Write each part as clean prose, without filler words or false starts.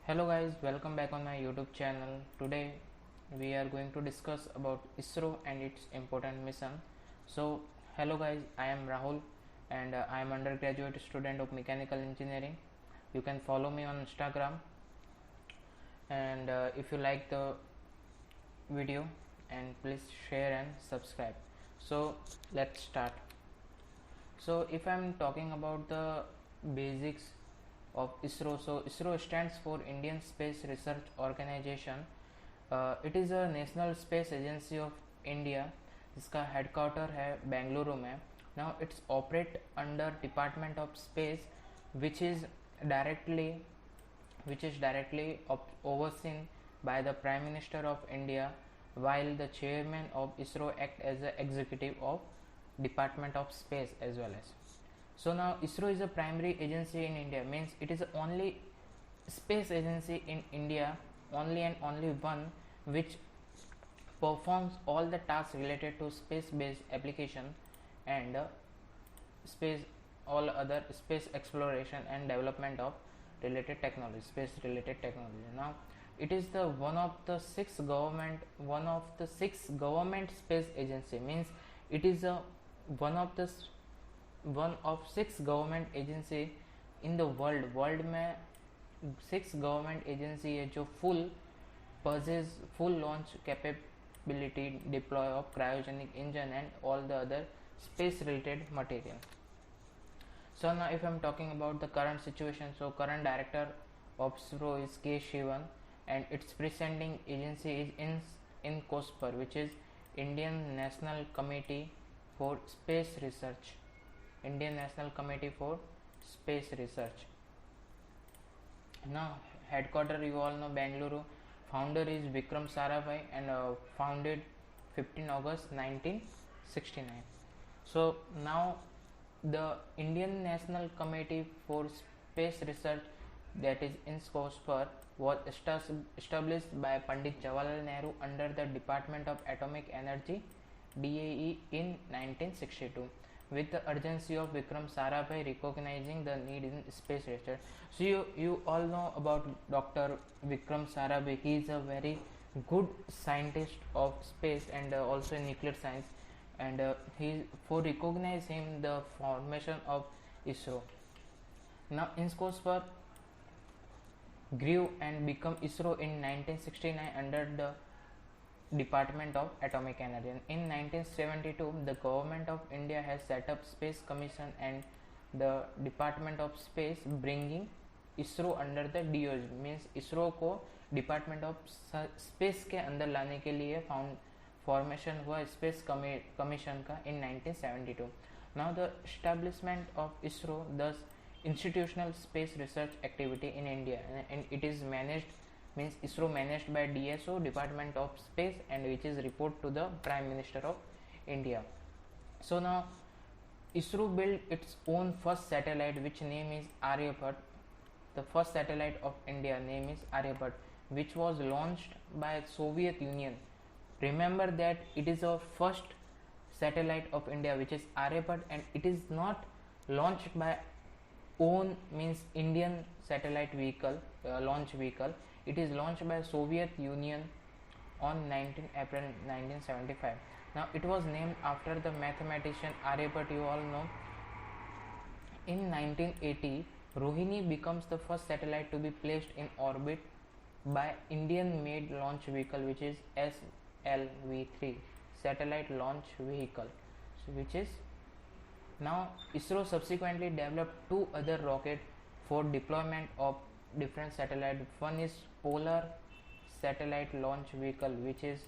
Hello guys, welcome back on my YouTube channel. Today we are going to discuss about ISRO and its important mission. So hello guys, I am Rahul and I am undergraduate student of mechanical engineering. You can follow me on Instagram, and if you like the video, and please share and subscribe. So let's start. So if I am talking about the basics of ISRO, so ISRO stands for Indian Space Research Organization. It is a national space agency of India जिसका headquarter है बेंगलुरु में. Now it's operate under department of space which is directly overseen by the Prime Minister of India, while the chairman of ISRO act as the executive of Department of Space as well as. So now ISRO is a primary agency in India, means it is the only space agency in India, only and only one which performs all the tasks related to space based application and all other space exploration and development of space related technology. Now it is the one of the six government space agency, means it is a one of six government agency in the world में 6 government agency है जो full launch capability deploy of cryogenic engine and all the other space related material. So now if I am talking about the current situation, so current director of ISRO is K. Shivan and its presiding agency is INCOSPAR, which is Indian National Committee for Space Research. Now headquarter you all know Bengaluru. Founder is Vikram Sarabhai and founded 15 August 1969. So now the Indian National Committee for Space Research, that is INCOSPAR, was established by Pandit Jawaharlal Nehru under the Department of Atomic Energy DAE in 1962, with the urgency of Vikram Sarabhai recognizing the need in space research. So you all know about Dr. Vikram Sarabhai. He is a very good scientist of space and also in nuclear science, and he for recognize him the formation of ISRO. Now INCOSPAR grew and become ISRO in 1969 under the Department of Atomic Energy. In 1972, the Government of India has set up Space Commission and the Department of Space, bringing ISRO under the DOG, means ISRO को Department of Space के अंदर लाने के लिए formation हुआ space commission का in 1972. Now the establishment of ISRO, thus institutional space research activity in India, and it is managed, means ISRO managed by DSO, Department of Space, and which is report to the Prime Minister of India. So now ISRO built its own first satellite, which name is Aryabhat. The first satellite of India name is Aryabhat, which was launched by Soviet Union. Remember that it is a first satellite of India, which is Aryabhat, and it is not launched by own, means Indian satellite vehicle, launch vehicle. It is launched by Soviet Union on 19 April 1975. Now it was named after the mathematician Aryabhat, you all know. In 1980, Rohini becomes the first satellite to be placed in orbit by Indian made launch vehicle, which is SLV-3 satellite launch vehicle, so which is now ISRO subsequently developed 2 other rockets for deployment of different satellite. One is Polar Satellite Launch Vehicle, which is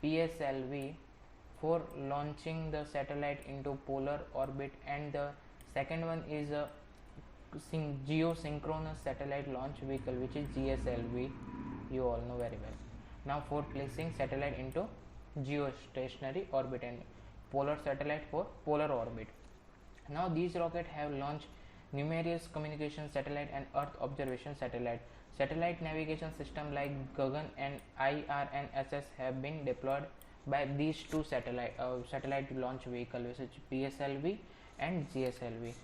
PSLV, for launching the satellite into polar orbit, and the second one is a Geosynchronous Satellite Launch Vehicle, which is GSLV, you all know very well. Now for placing satellite into geostationary orbit and polar satellite for polar orbit. Now these rockets have launched numerous communication satellite and Earth observation satellite. Satellite navigation system like Gagan and IRNSS have been deployed by these 2 satellite launch vehicles, which is PSLV and GSLV.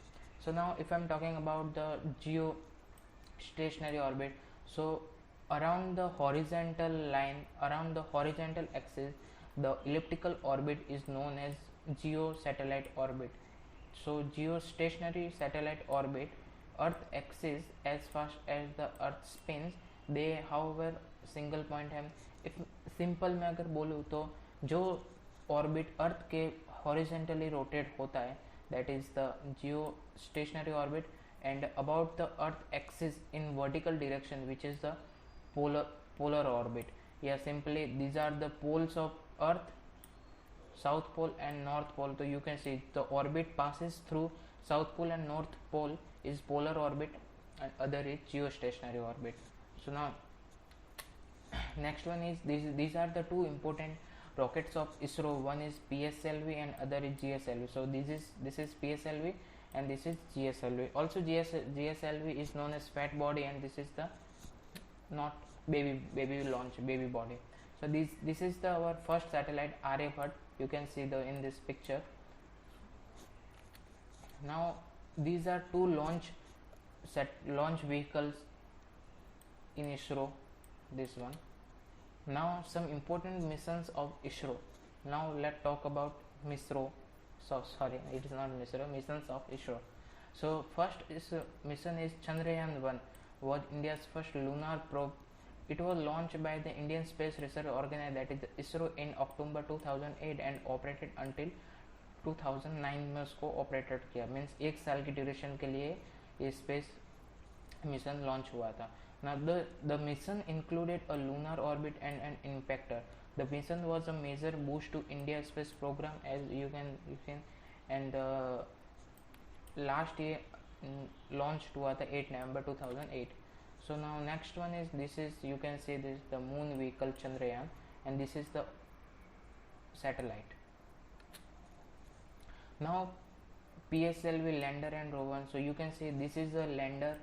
So now if I am talking about the geostationary orbit, So around the horizontal line, around the horizontal axis, the elliptical orbit is known as geosatellite orbit. So geostationary satellite orbit Earth axis as fast as the Earth spins, they however single point है. If simple में अगर बोलूँ तो जो orbit अर्थ के horizontally rotate होता है that is the Jio stationery orbit, and about the earth axis in vertical direction which is the polar orbit. Yeah, simply these are the poles of earth, south pole and north pole. So you can see the orbit passes through south pole and north pole is polar orbit and other is geostationary orbit. So now next one is these are the two important rockets of ISRO. One is PSLV and other is GSLV. So this is PSLV and this is GSLV. Also GSLV is known as fat body, and this is the not baby launch, baby body. So this is the our first satellite Aryabhat. You can see the in this picture. Now these are two launch vehicles in ISRO. This one. Now some important missions of ISRO. Now let's talk about MISRO. So sorry, it is not MISRO. Missions of ISRO. So first mission is Chandrayaan-1, was India's first lunar probe. It was launched by the Indian Space Research Organization, that is the ISRO, in October 2008 and operated until 2009 में उसको operated किया. Means एक साल की duration के लिए ये space mission launch हुआ था. Now the mission included a lunar orbit and an impactor. The mission was a major boost to India's space program, as you can and last year launched हुआ था 8 November 2008. So now next one is this is you can see this the moon vehicle Chandrayaan, and this is the satellite. Now PSLV lander and rover. So you can see this is a lander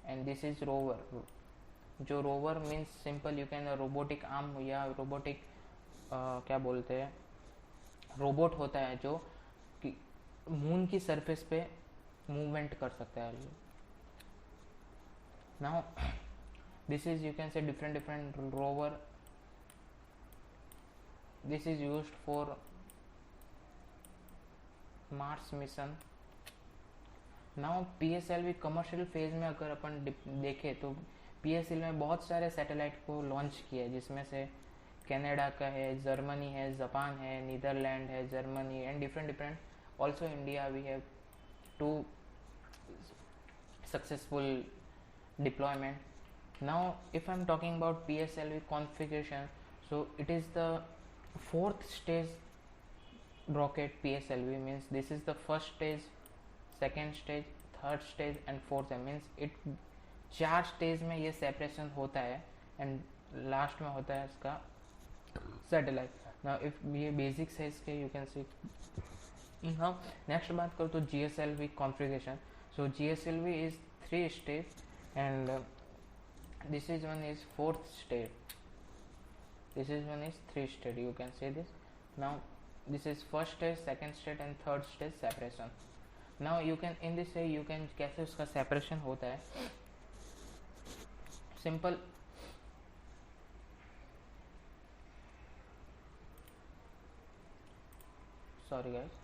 and this is rover. जो rover means simple you can robotic arm या robotic क्या बोलते हैं robot होता है जो कि moon की सरफेस पे मूवमेंट कर सकता है. Now this is you can say different rover. This is used for Mars mission. Now PSLV commercial phase में अगर अपन देखें तो PSLV में बहुत सारे सैटेलाइट को लॉन्च किया है, जिसमें से कनाडा का है, जर्मनी है, जापान है, नीदरलैंड है, Germany and different. Also India we have 2 successful deployment. Now if I am talking about PSLV configuration, so it is the 4th stage rocket. PSLV means this is the first stage, second stage, third stage and fourth stage. means it 4 stage में ये separation होता है and last में होता है इसका satellite. Now if ये basics है इसके you can see. Now next बात करो तो GSLV configuration. So GSLV is 3 stage and this is one is 4th stage. This is one is 3 stage. You can see this. Now this is first stage, second stage and third stage separation. Now you can in this way you can कैसे उसका separation होता है. Simple. Sorry guys.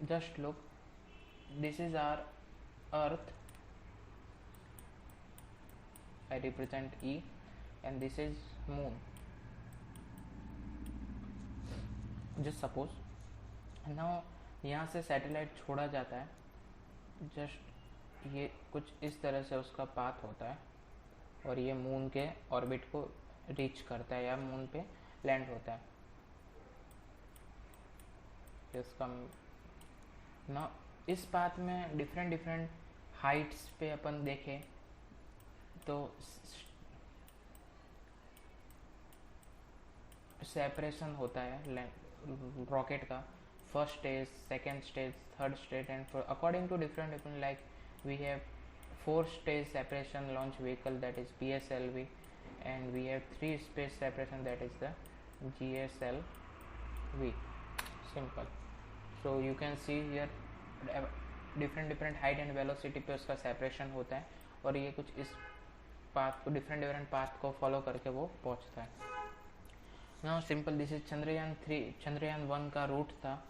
Just look. This is our Earth. I represent E, and this is Moon. Just suppose. Now यहाँ से satellite छोड़ा जाता है. Just ये कुछ इस तरह से उसका पाथ होता है और ये मून के ऑर्बिट को रीच करता है या मून पे लैंड होता है. इसका ना इस पाथ में डिफरेंट हाइट्स पे अपन देखें तो सेपरेशन होता है रॉकेट का. First stage, second stage, third stage and according to different like we have 4 stage separation launch vehicle, that is PSLV, and we have 3 space separation, that is the GSLV. Simple. So you can see here different height and velocity पे उसका separation होता है, और ये कुछ इस path को different path को फॉलो करके वो पहुंचता है। Now simple, this is Chandrayaan 1 का रूट था,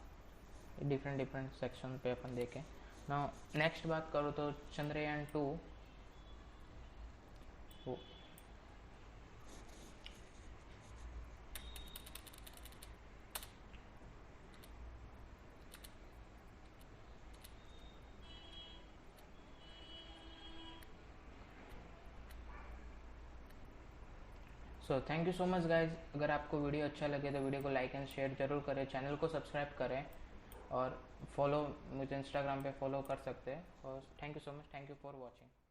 डिफरेंट सेक्शन पे अपन देखें। नाउ नेक्स्ट बात करो तो Chandrayaan 2, so thank you so much guys. अगर आपको वीडियो अच्छा लगे तो वीडियो को लाइक एंड शेयर जरूर करें, चैनल को सब्सक्राइब करें, और फॉलो मुझे इंस्टाग्राम पे फॉलो कर सकते हैं। और thank you so much, thank you for watching.